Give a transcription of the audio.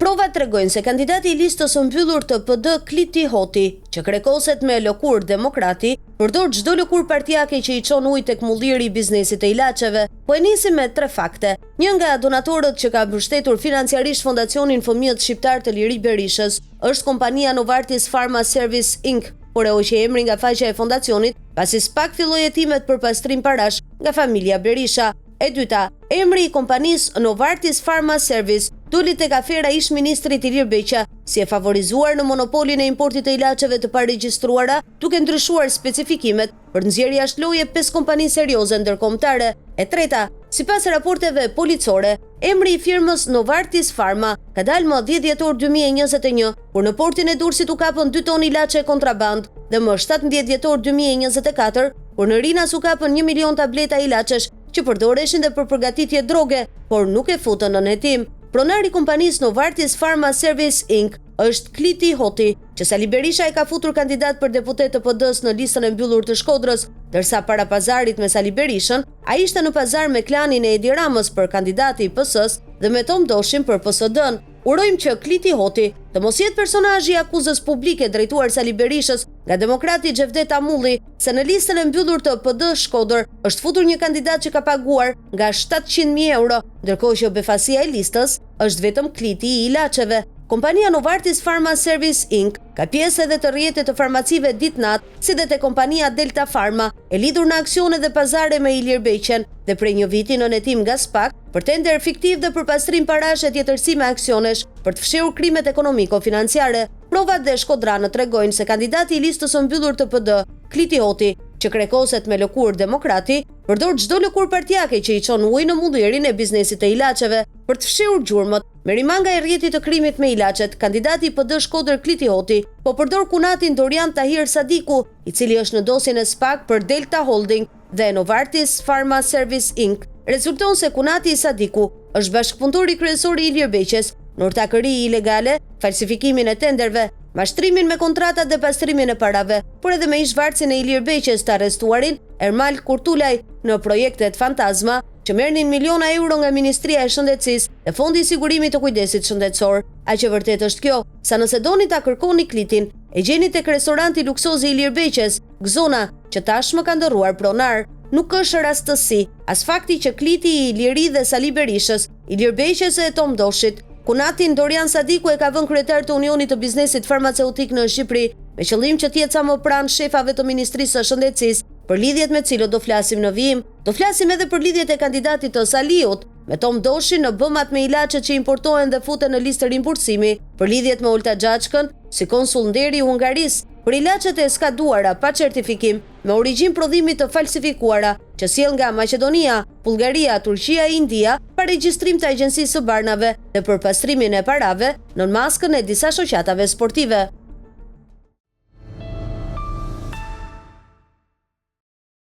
Provat tregojnë se kandidati i listës së mbyllur të PD Kliti Hoti, që krekoset me lëkurë demokrati, përdor çdo lëkurë partijake që i çon ujë tek mulliri i biznesit të ilaçeve, po e nisi me 3 fakte. Një nga donatorët që ka mbështetur financiarisht Fondacionin Fëmijët Shqiptar të Liri Berishës është kompania Novartis Pharma Service Inc., por e hoqi emrin nga faqja e fondacionit, pasi s'pak filloi hetimet për pastrim parash nga familja Berisha. E dyta, emri i kompanisë Novartis Pharma Service doli tek afera ish-ministrit Ilir Beqa, si e favorizuar në monopolin e importit të ilaçeve të paregjistruara, duke ndryshuar specifikimet për nxjerrje jashtë loje 5 kompani serioze ndërkombëtare. E treta, sipas raporteve policore, emri i firmës Novartis Pharma ka dalë më 10 dhjetor 2021, kur në portin e Durrësit u kapën 2 tonë ilaçe kontraband, dhe më 17 dhjetor 2024, kur në Rinas u kapën 1 milion tableta ilaçesh që përdoreshin dhe për përgatitje droge, por nuk e futën në hetim. Pronari i kompanisë Novartis Pharma Service Inc. është Kliti Hoti, që Sali Berisha e ka futur kandidat për deputet të PD-s në listën e mbyllur të Shkodrës, ndërsa para pazarit me Sali Berishën, ai ishte në pazar me klanin e Edi Ramës për kandidati i PS-s dhe me Tom Doshin për PSD-n. Urojmë që Kliti Hoti të mos jetë personazhi i akuzës publike drejtuar Sali Berishës nga demokrati Xhevdet Amulli, se në listën e mbyllur të PD Shkodër është futur një kandidat që ka paguar nga 700.000 euro, ndërkohë që befasia e listës është vetëm Kliti i ilaçeve. Kompania Novartis Pharma Service Inc. ka pjesë edhe të rrjetit të farmacive ditë-natë, si dhe te kompania Delta Pharma, e lidhur në aksione dhe pazare me Ilir Beqen, dhe prej një viti në hetim nga SPAK për tender fiktiv dhe për pastrim parash e tjetërsi me aksionesh për të fshirur krimet ekonomiko-financiare. Provat dhe shkodranët tregojnë se kandidati i listës së mbyllur të PD, Kliti Hoti, që krekoset me lëkurë demokrati, përdor çdo lëkurë partijake që i çon ujë në mullirin e biznesit të ilaçeve për të fshirur gjurmët. Me rimanga e rrjetit të krimit me ilaçet, kandidati i PD Shkodër Kliti Hoti po përdor kunatin Dorian Tahir Sadiku, i cili është në dosjen e SPAK për Delta Holding dhe Novartis Pharma Service Inc. Rezulton se kunati i Sadiku është bashkëpunëtori kryesor i Ilir Beqes në ortakëri ilegale, falsifikimin e tenderve, mashtrimin me kontratat dhe pastrimin e parave, por edhe me ish-vartësin e Ilir Beqes të arrestuarin Ermal Kurtulaj në projektet Fantazma, që merrnin miliona euro nga Ministria e Shëndetësisë dhe Fondi i Sigurimit të Kujdesit Shëndetësor. Aq e vërtet është kjo, sa nëse doni ta kërkoni Klitin, e gjeni tek restoranti luksozi Ilir Beqes, Gzona, që tashmë ka ndërruar pronar. Nuk është rastësi, as fakti që Kliti i Iliri dhe Sali Berishës, Ilir Beqes e Tom Doshit, kunatin Dorian Sadiku e ka vënë kryetar të Unionit të Biznesit Farmaceutik në Shqipëri, me qëllim që të jetë sa më pranë shefave të Ministrisë së Shëndetësisë, për lidhjet me cilët do flasim në vijim. Do flasim edhe për lidhjet e kandidatit të Saliut me Tom Doshin në bëmat me ilaçet që importohen dhe futen në listë rimbursimi, për lidhjet me Olta Xhaçkën si konsul nderi i Hungarisë, për ilaçet e skaduara pa certifikim me origjinë prodhimi të falsifikuara që sjell nga Maqedonia, Bullgaria, Turqia e India pa regjistrim të Agjencisë së Barnave dhe për pastrimin e parave në maskën e disa shoqatave sportive.